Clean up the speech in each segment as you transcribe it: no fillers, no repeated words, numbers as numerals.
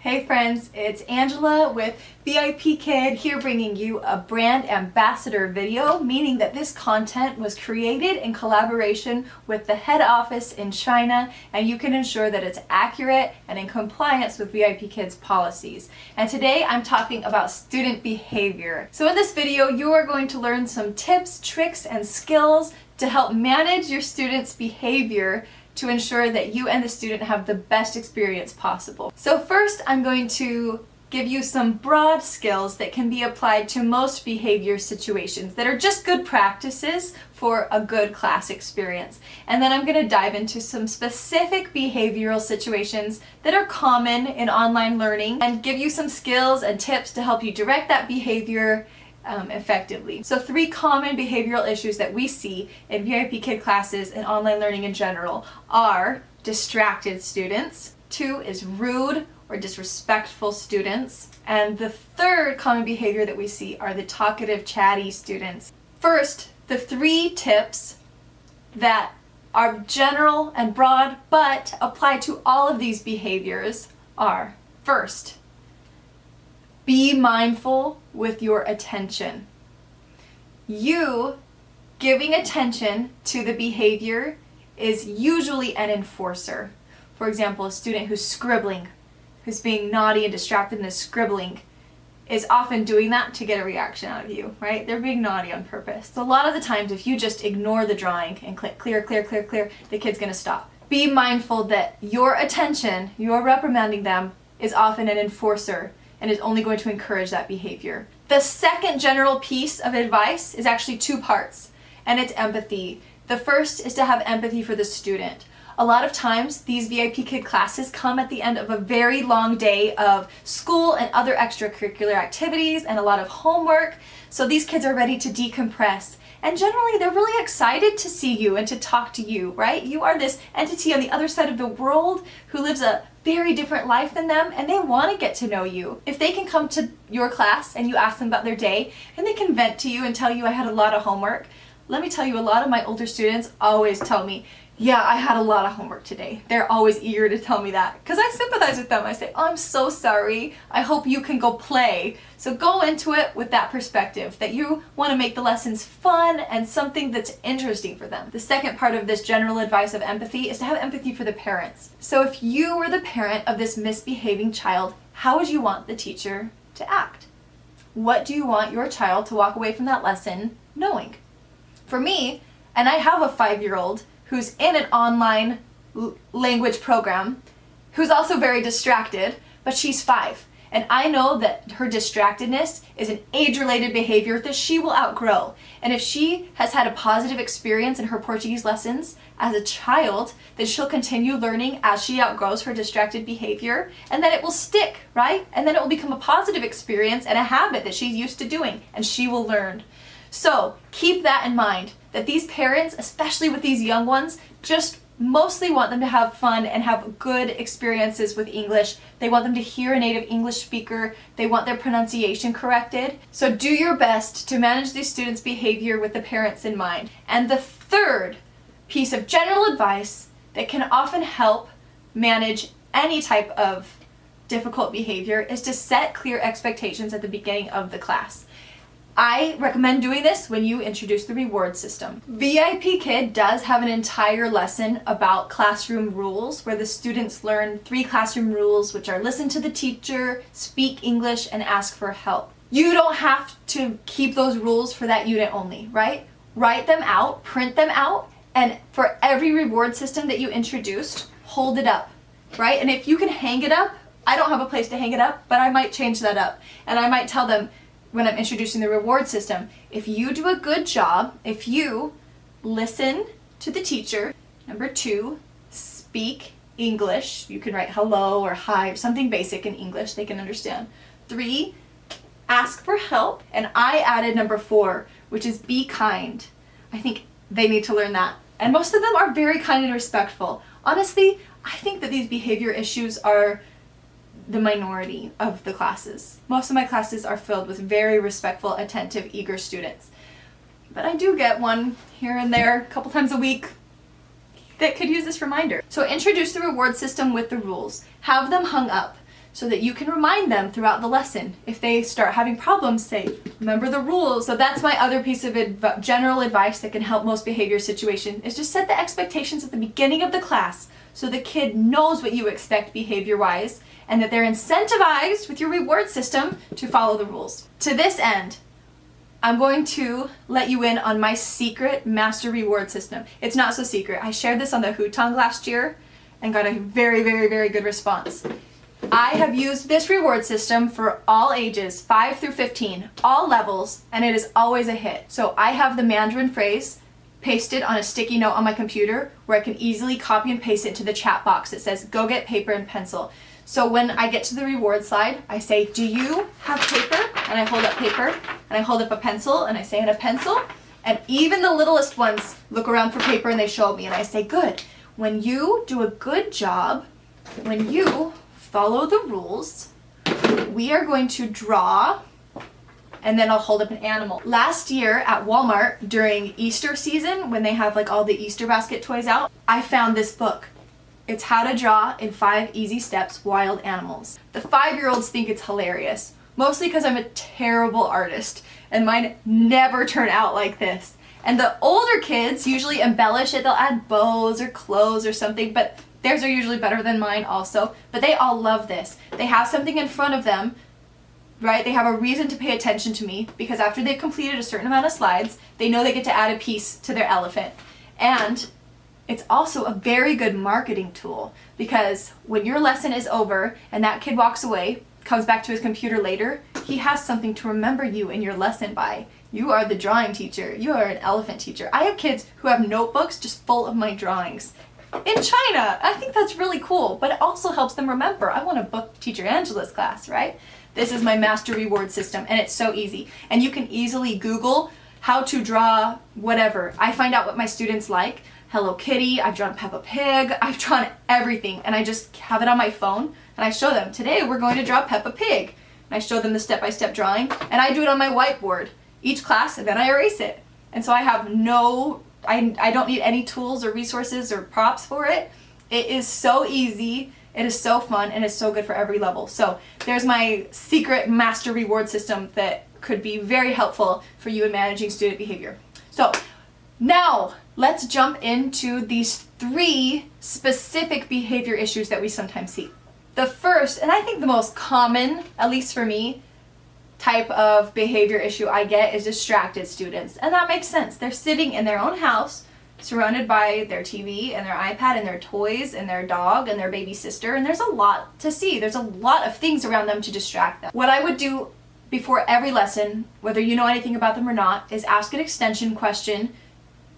Hey friends, it's Angela with VIPKID here bringing you a brand ambassador video, meaning that this content was created in collaboration with the head office in China, and you can ensure that it's accurate and in compliance with VIPKID's policies. And today I'm talking about student behavior. So in this video, you are going to learn some tips, tricks, and skills to help manage your students' behavior to ensure that you and the student have the best experience possible. So first, I'm going to give you some broad skills that can be applied to most behavior situations that are just good practices for a good class experience. And then I'm going to dive into some specific behavioral situations that are common in online learning and give you some skills and tips to help you direct that behavior effectively. So 3 common behavioral issues that we see in VIPKID classes and online learning in general are distracted students, 2 is rude or disrespectful students, and the 3rd common behavior that we see are the talkative, chatty students. First, the 3 tips that are general and broad but apply to all of these behaviors are: first, be mindful with your attention. You giving attention to the behavior is usually an enforcer. For example, a student who's scribbling, who's being naughty and distracted and is scribbling, is often doing that to get a reaction out of you, right? They're being naughty on purpose. So a lot of the times, if you just ignore the drawing and click clear, clear, clear, clear, the kid's gonna stop. Be mindful that your attention, your reprimanding them, is often an enforcer and is only going to encourage that behavior. The second general piece of advice is actually 2 parts, and it's empathy. The first is to have empathy for the student. A lot of times, these VIPKID classes come at the end of a very long day of school and other extracurricular activities and a lot of homework, so these kids are ready to decompress. And generally, they're really excited to see you and to talk to you, right? You are this entity on the other side of the world who lives a very different life than them, and they want to get to know you. If they can come to your class and you ask them about their day, and they can vent to you and tell you, I had a lot of homework, let me tell you, a lot of my older students always tell me, yeah, I had a lot of homework today. They're always eager to tell me that because I sympathize with them. I say, oh, I'm so sorry. I hope you can go play. So go into it with that perspective that you want to make the lessons fun and something that's interesting for them. The second part of this general advice of empathy is to have empathy for the parents. So if you were the parent of this misbehaving child, how would you want the teacher to act? What do you want your child to walk away from that lesson knowing? For me, and I have a 5-year-old who's in an online language program, who's also very distracted, but she's 5. And I know that her distractedness is an age-related behavior that she will outgrow. And if she has had a positive experience in her Portuguese lessons as a child, then she'll continue learning as she outgrows her distracted behavior, and then it will stick, right? And then it will become a positive experience and a habit that she's used to doing, and she will learn. So keep that in mind, that these parents, especially with these young ones, just mostly want them to have fun and have good experiences with English. They want them to hear a native English speaker. They want their pronunciation corrected. So do your best to manage these students' behavior with the parents in mind. And the 3rd piece of general advice that can often help manage any type of difficult behavior is to set clear expectations at the beginning of the class. I recommend doing this when you introduce the reward system. VIPKID does have an entire lesson about classroom rules where the students learn 3 classroom rules, which are listen to the teacher, speak English, and ask for help. You don't have to keep those rules for that unit only, right? Write them out, print them out, and for every reward system that you introduced, hold it up, right? And if you can hang it up, I don't have a place to hang it up, but I might change that up. And I might tell them, when I'm introducing the reward system, if you do a good job, if you listen to the teacher, number 2, speak English, you can write hello or hi or something basic in English they can understand. 3, ask for help, and I added number 4, which is be kind. I think they need to learn that. And most of them are very kind and respectful. Honestly, I think that these behavior issues are the minority of the classes. Most of my classes are filled with very respectful, attentive, eager students. But I do get one here and there, a couple times a week, that could use this reminder. So introduce the reward system with the rules. Have them hung up. so that you can remind them throughout the lesson. If they start having problems, say, remember the rules. So that's my other piece of general advice that can help most behavior situation, is just set the expectations at the beginning of the class so the kid knows what you expect behavior-wise and that they're incentivized with your reward system to follow the rules. To this end, I'm going to let you in on my secret master reward system. It's not so secret. I shared this on the Hutong last year and got a very, very, very good response. I have used this reward system for all ages, 5 through 15, all levels, and it is always a hit. So I have the Mandarin phrase pasted on a sticky note on my computer where I can easily copy and paste it into the chat box. It says, go get paper and pencil. So when I get to the reward slide, I say, do you have paper? And I hold up paper, and I hold up a pencil, and I say, and a pencil? And even the littlest ones look around for paper and they show me, and I say, good. When you do a good job, when you follow the rules, we are going to draw, and then I'll hold up an animal. Last year at Walmart during Easter season, when they have like all the Easter basket toys out, I found this book. It's How to Draw in 5 Easy Steps Wild Animals. The 5-year-olds think it's hilarious, mostly because I'm a terrible artist and mine never turn out like this. And the older kids usually embellish it. They'll add bows or clothes or something, but theirs are usually better than mine also. But they all love this. They have something in front of them, right? They have a reason to pay attention to me because after they've completed a certain amount of slides, they know they get to add a piece to their elephant. And it's also a very good marketing tool because when your lesson is over and that kid walks away, comes back to his computer later, he has something to remember you in your lesson by. You are the drawing teacher. You are an elephant teacher. I have kids who have notebooks just full of my drawings. In China, I think that's really cool, but it also helps them remember. I want to book Teacher Angela's class, right? This is my master reward system, and it's so easy. And you can easily Google how to draw whatever. I find out what my students like. Hello Kitty, I've drawn Peppa Pig, I've drawn everything, and I just have it on my phone, and I show them, today we're going to draw Peppa Pig. And I show them the step-by-step drawing, and I do it on my whiteboard each class, and then I erase it. And so I have I don't need any tools or resources or props for it. It is so easy, it is so fun, and it's so good for every level. So there's my secret master reward system that could be very helpful for you in managing student behavior. So now let's jump into these 3 specific behavior issues that we sometimes see. The first, and I think the most common, at least for me, type of behavior issue I get is distracted students. And that makes sense. They're sitting in their own house, surrounded by their TV and their iPad and their toys and their dog and their baby sister, and there's a lot to see. There's a lot of things around them to distract them. What I would do before every lesson, whether you know anything about them or not, is ask an extension question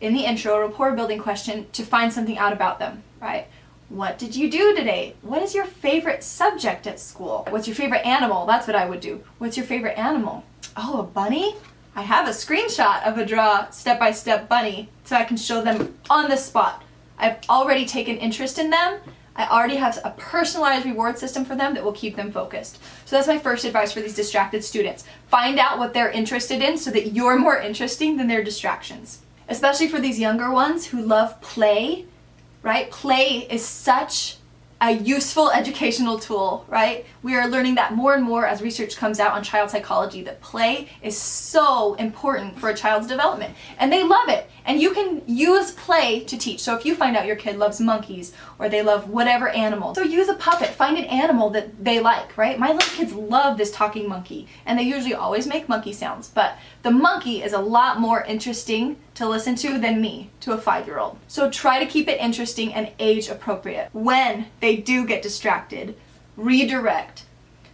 in the intro, a rapport building question, to find something out about them, right? What did you do today? What is your favorite subject at school? What's your favorite animal? That's what I would do. What's your favorite animal? Oh, a bunny? I have a screenshot of a draw step-by-step bunny so I can show them on the spot. I've already taken interest in them. I already have a personalized reward system for them that will keep them focused. So that's my first advice for these distracted students. Find out what they're interested in so that you're more interesting than their distractions. Especially for these younger ones who love play, right? Play is such a useful educational tool, right? We are learning that more and more as research comes out on child psychology, that play is so important for a child's development. And they love it. And you can use play to teach. So if you find out your kid loves monkeys or they love whatever animal, so use a puppet, find an animal that they like, right? My little kids love this talking monkey, and they usually always make monkey sounds, but the monkey is a lot more interesting to listen to than me, to a 5-year-old. So try to keep it interesting and age appropriate. When they do get distracted, redirect.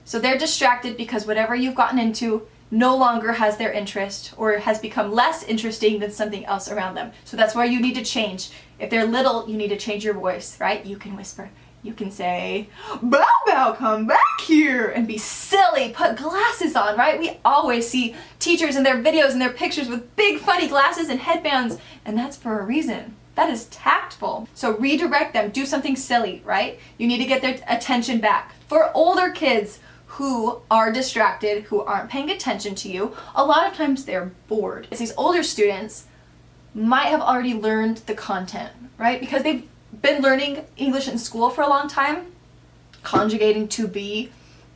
So they're distracted because whatever you've gotten into no longer has their interest or has become less interesting than something else around them. So that's where you need to change. If they're little, you need to change your voice, right? You can whisper. You can say, Bow Bow, come back here, and be silly, put glasses on, right? We always see teachers in their videos and their pictures with big funny glasses and headbands, and that's for a reason. That is tactful. So redirect them, do something silly, right? You need to get their attention back. For older kids who are distracted, who aren't paying attention to you, a lot of times they're bored. These older students might have already learned the content, right? Because they've been learning English in school for a long time, conjugating to be,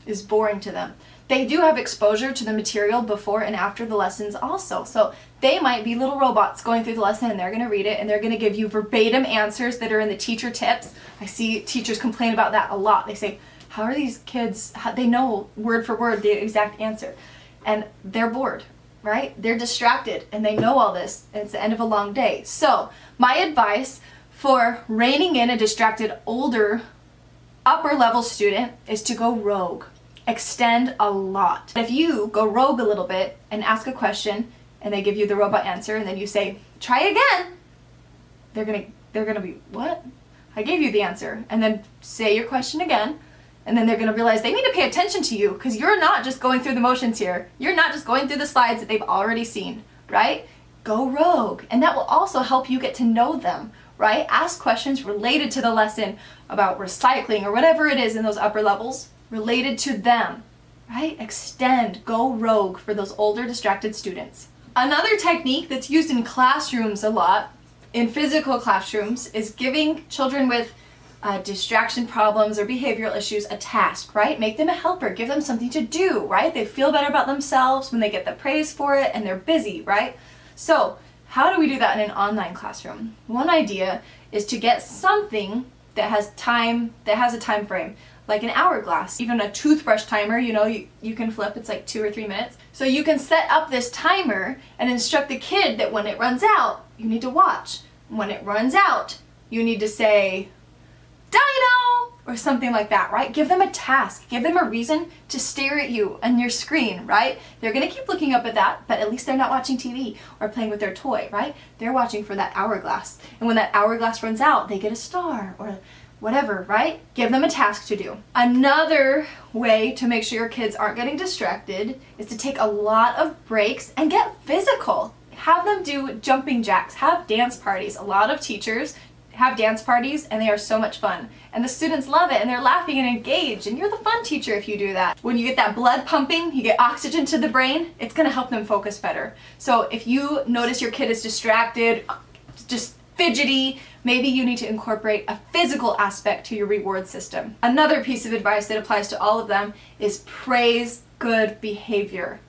is boring to them. They do have exposure to the material before and after the lessons also. So they might be little robots going through the lesson, and they're going to read it and they're going to give you verbatim answers that are in the teacher tips. I see teachers complain about that a lot. They say, how are these kids, they know word for word the exact answer. And they're bored, right? They're distracted and they know all this, and it's the end of a long day. So my advice for reining in a distracted older upper level student is to go rogue. Extend a lot. If you go rogue a little bit and ask a question and they give you the robot answer and then you say, try again, they're gonna be, what? I gave you the answer. And then say your question again, and then they're gonna realize they need to pay attention to you, because you're not just going through the motions here. You're not just going through the slides that they've already seen, right? Go rogue. And that will also help you get to know them, right? Ask questions related to the lesson about recycling or whatever it is in those upper levels, related to them, right? Extend, go rogue for those older distracted students. Another technique that's used in classrooms a lot, in physical classrooms, is giving children with distraction problems or behavioral issues a task, right? Make them a helper, give them something to do, right? They feel better about themselves when they get the praise for it and they're busy, right? So how do we do that in an online classroom? One idea is to get something that has a time frame, like an hourglass, even a toothbrush timer, you can flip, it's like 2 or 3 minutes. So you can set up this timer and instruct the kid that when it runs out, you need to watch. When it runs out, you need to say, Dino, or something like that, right? Give them a task, give them a reason to stare at you on your screen, right? They're gonna keep looking up at that, but at least they're not watching TV or playing with their toy, right? They're watching for that hourglass. And when that hourglass runs out, they get a star or whatever, right? Give them a task to do. Another way to make sure your kids aren't getting distracted is to take a lot of breaks and get physical. Have them do jumping jacks, have dance parties. A lot of teachers have dance parties and they are so much fun. And the students love it and they're laughing and engaged, and you're the fun teacher if you do that. When you get that blood pumping, you get oxygen to the brain, it's gonna help them focus better. So if you notice your kid is distracted, just fidgety, maybe you need to incorporate a physical aspect to your reward system. Another piece of advice that applies to all of them is praise good behavior.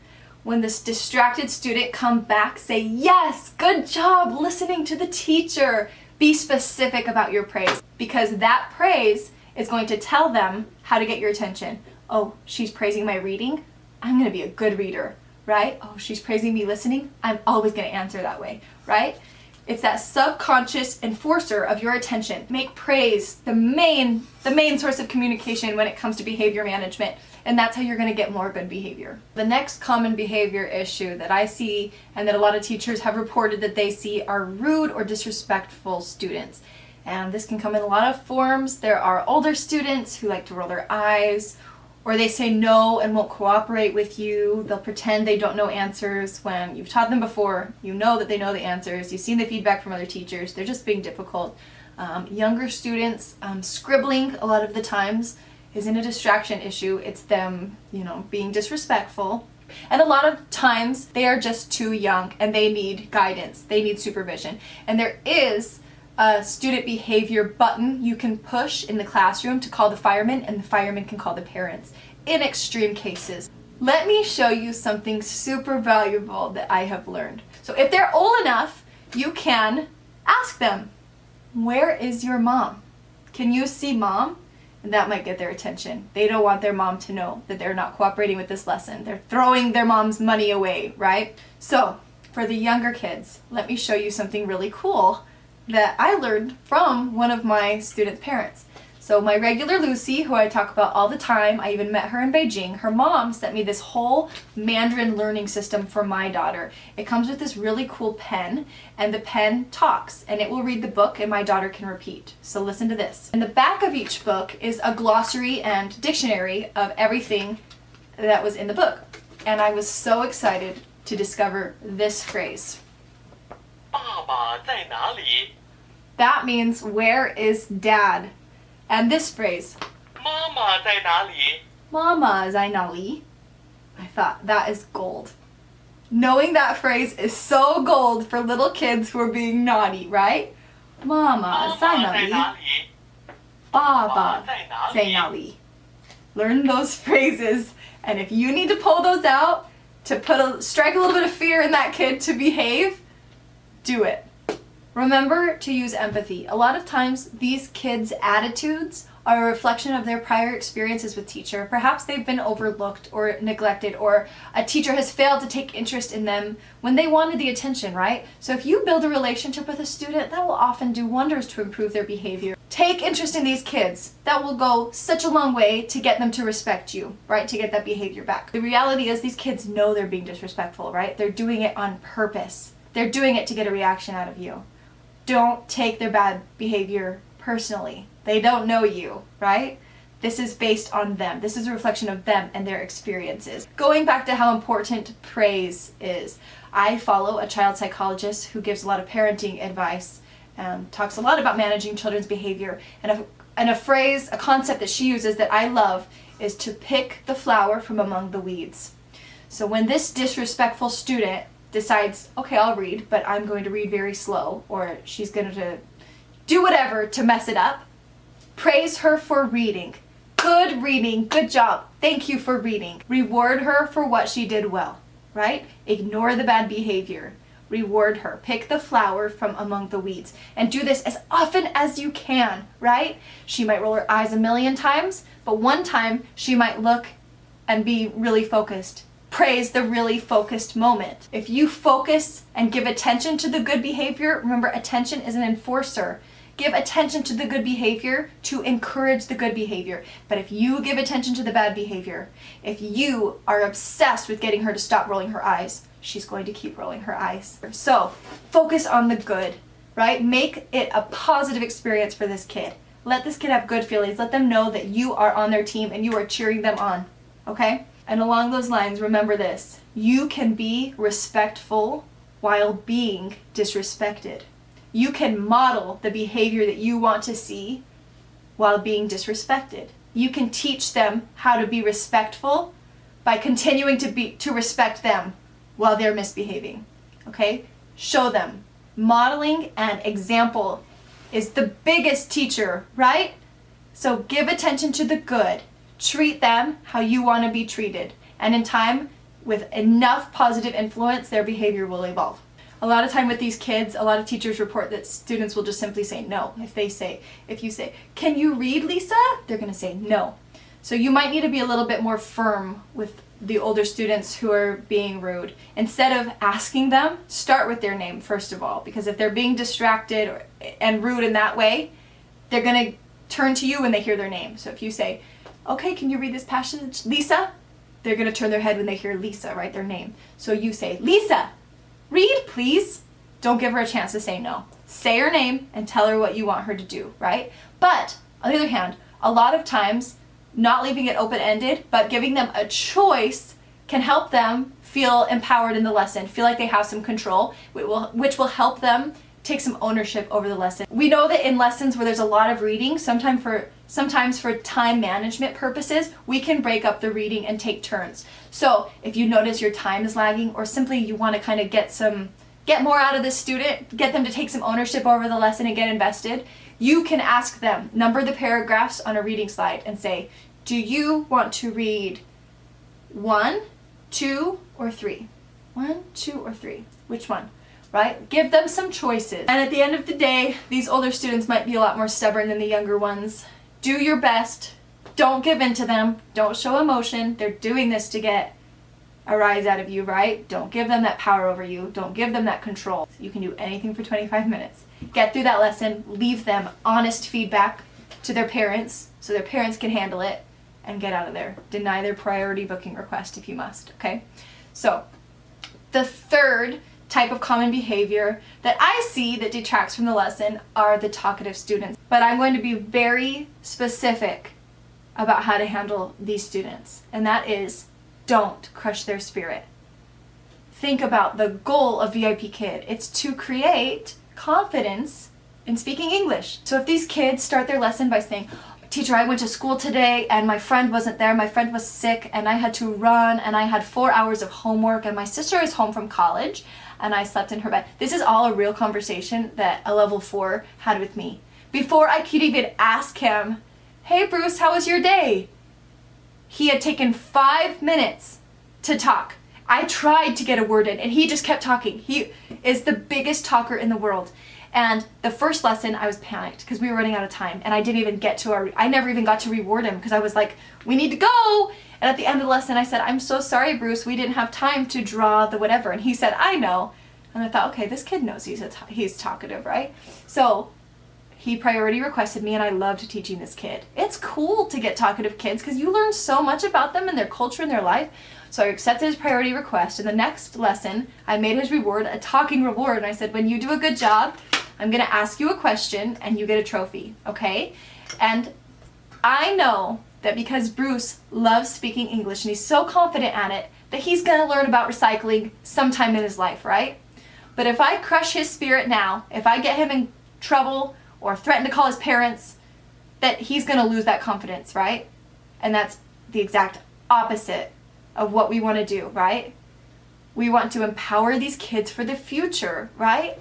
When this distracted student comes back, say, yes, good job listening to the teacher. Be specific about your praise, because that praise is going to tell them how to get your attention. Oh, she's praising my reading? I'm going to be a good reader, right? Oh, she's praising me listening? I'm always going to answer that way, right? It's that subconscious enforcer of your attention. Make praise the main source of communication when it comes to behavior management, and that's how you're going to get more good behavior. The next common behavior issue that I see and that a lot of teachers have reported that they see are rude or disrespectful students. And this can come in a lot of forms. There are older students who like to roll their eyes, or they say no and won't cooperate with you. They'll pretend they don't know answers when you've taught them before. You know that they know the answers. You've seen the feedback from other teachers. They're just being difficult. Younger students, scribbling a lot of the times isn't a distraction issue. It's them, being disrespectful. And a lot of times they are just too young and they need guidance. They need supervision. And there is a student behavior button you can push in the classroom to call the firemen, and the firemen can call the parents in extreme cases. Let me show you something super valuable that I have learned. So if they're old enough, you can ask them, where is your mom? Can you see mom? And that might get their attention. They don't want their mom to know that they're not cooperating with this lesson. They're throwing their mom's money away, right? So for the younger kids, let me show you something really cool that I learned from one of my students' parents. So my regular Lucy, who I talk about all the time, I even met her in Beijing, her mom sent me this whole Mandarin learning system for my daughter. It comes with this really cool pen, and the pen talks, and it will read the book and my daughter can repeat. So listen to this. In the back of each book is a glossary and dictionary of everything that was in the book. And I was so excited to discover this phrase. 爸爸在哪里? That means, where is dad? And this phrase, 妈妈在哪里? Mama在哪里? I thought, that is gold. Knowing that phrase is so gold for little kids who are being naughty, right? Mama 在哪里? 爸爸在哪里? Learn those phrases, and if you need to pull those out to strike a little bit of fear in that kid to behave, do it. Remember to use empathy. A lot of times these kids' attitudes are a reflection of their prior experiences with teacher. Perhaps they've been overlooked or neglected, or a teacher has failed to take interest in them when they wanted the attention, right? So if you build a relationship with a student, that will often do wonders to improve their behavior. Take interest in these kids. That will go such a long way to get them to respect you, right? To get that behavior back. The reality is these kids know they're being disrespectful, right? They're doing it on purpose. They're doing it to get a reaction out of you. Don't take their bad behavior personally. They don't know you, right? This is based on them. This is a reflection of them and their experiences. Going back to how important praise is, I follow a child psychologist who gives a lot of parenting advice and talks a lot about managing children's behavior. And a phrase, a concept that she uses that I love is to pick the flower from among the weeds. So when this disrespectful student decides, okay, I'll read, but I'm going to read very slow, or she's going to do whatever to mess it up, praise her for reading. Good reading, good job. Thank you for reading. Reward her for what she did well, right? Ignore the bad behavior. Reward her. Pick the flower from among the weeds. And do this as often as you can, right? She might roll her eyes a million times, but one time she might look and be really focused. Praise the really focused moment. If you focus and give attention to the good behavior, remember, attention is an enforcer. Give attention to the good behavior to encourage the good behavior. But if you give attention to the bad behavior, if you are obsessed with getting her to stop rolling her eyes, she's going to keep rolling her eyes. So focus on the good, right? Make it a positive experience for this kid. Let this kid have good feelings. Let them know that you are on their team and you are cheering them on, okay? And along those lines, remember this. You can be respectful while being disrespected. You can model the behavior that you want to see while being disrespected. You can teach them how to be respectful by continuing to respect them while they're misbehaving. Okay? Show them. Modeling and example is the biggest teacher, right? So give attention to the good. Treat them how you want to be treated. And in time, with enough positive influence, their behavior will evolve. A lot of time with these kids, a lot of teachers report that students will just simply say no. If you say, can you read, Lisa? They're going to say no. So you might need to be a little bit more firm with the older students who are being rude. Instead of asking them, start with their name first of all, because if they're being distracted and rude in that way, they're going to turn to you when they hear their name. So if you say, okay, can you read this passage, Lisa? They're going to turn their head when they hear Lisa, right, their name. So you say, Lisa, read, please. Don't give her a chance to say no. Say her name and tell her what you want her to do, right? But, on the other hand, a lot of times, not leaving it open-ended, but giving them a choice can help them feel empowered in the lesson, feel like they have some control, which will help them take some ownership over the lesson. We know that in lessons where there's a lot of reading, sometimes for time management purposes, we can break up the reading and take turns. So if you notice your time is lagging, or simply you want to kind of get more out of the student, get them to take some ownership over the lesson and get invested, you can ask them, number the paragraphs on a reading slide and say, do you want to read 1, 2, or 3? 1, 2, or 3? Which one? Right? Give them some choices. And at the end of the day, these older students might be a lot more stubborn than the younger ones. Do your best. Don't give in to them. Don't show emotion. They're doing this to get a rise out of you, right? Don't give them that power over you. Don't give them that control. You can do anything for 25 minutes. Get through that lesson. Leave them honest feedback to their parents so their parents can handle it and get out of there. Deny their priority booking request if you must, okay? So, the third type of common behavior that I see that detracts from the lesson are the talkative students. But I'm going to be very specific about how to handle these students, and that is, don't crush their spirit. Think about the goal of VIPKID. It's to create confidence in speaking English. So if these kids start their lesson by saying, teacher, I went to school today and my friend wasn't there, my friend was sick and I had to run and I had 4 hours of homework and my sister is home from college and I slept in her bed. This is all a real conversation that a level 4 had with me. Before I could even ask him, hey Bruce, how was your day? He had taken 5 minutes to talk. I tried to get a word in and he just kept talking. He is the biggest talker in the world. And the first lesson I was panicked because we were running out of time and I didn't even get to I never even got to reward him because I was like, we need to go. And at the end of the lesson I said, I'm so sorry, Bruce, we didn't have time to draw the whatever. And he said, I know. And I thought, okay, this kid knows he's talkative, right? So he priority requested me and I loved teaching this kid. It's cool to get talkative kids because you learn so much about them and their culture and their life. So I accepted his priority request. And the next lesson, I made his reward a talking reward. And I said, when you do a good job, I'm going to ask you a question and you get a trophy, okay? And I know that because Bruce loves speaking English and he's so confident at it, that he's going to learn about recycling sometime in his life, right? But if I crush his spirit now, if I get him in trouble or threaten to call his parents, that he's going to lose that confidence, right? And that's the exact opposite of what we want to do, right? We want to empower these kids for the future, right?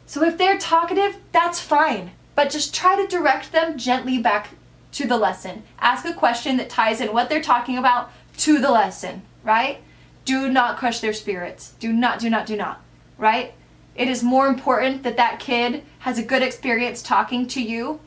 So if they're talkative, that's fine. But just try to direct them gently back to the lesson. Ask a question that ties in what they're talking about to the lesson, right? Do not crush their spirits. Do not, right? It is more important that that kid has a good experience talking to you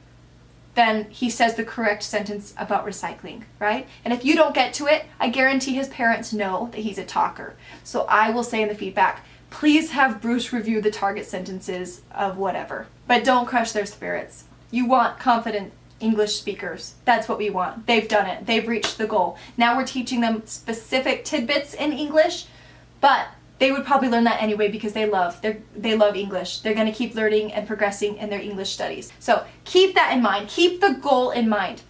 than he says the correct sentence about recycling, right? And if you don't get to it, I guarantee his parents know that he's a talker. So I will say in the feedback, please have Bruce review the target sentences of whatever, but don't crush their spirits. You want confident English speakers. That's what we want. They've done it. They've reached the goal. Now we're teaching them specific tidbits in English, but they would probably learn that anyway because they love English. They're going to keep learning and progressing in their English studies. So keep that in mind. Keep the goal in mind.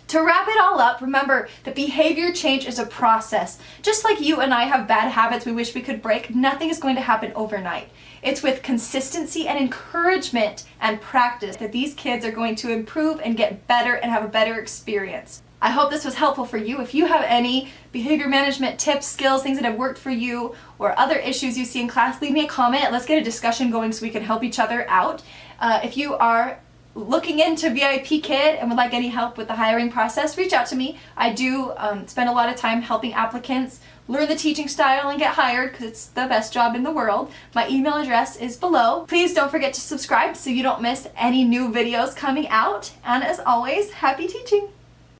To wrap it all up, remember that behavior change is a process. Just like you and I have bad habits we wish we could break, nothing is going to happen overnight. It's with consistency and encouragement and practice that these kids are going to improve and get better and have a better experience. I hope this was helpful for you. If you have any behavior management tips, skills, things that have worked for you, or other issues you see in class, leave me a comment. Let's get a discussion going so we can help each other out. If you are looking into VIPKID and would like any help with the hiring process, reach out to me. I do spend a lot of time helping applicants learn the teaching style and get hired because it's the best job in the world. My email address is below. Please don't forget to subscribe so you don't miss any new videos coming out. And as always, happy teaching!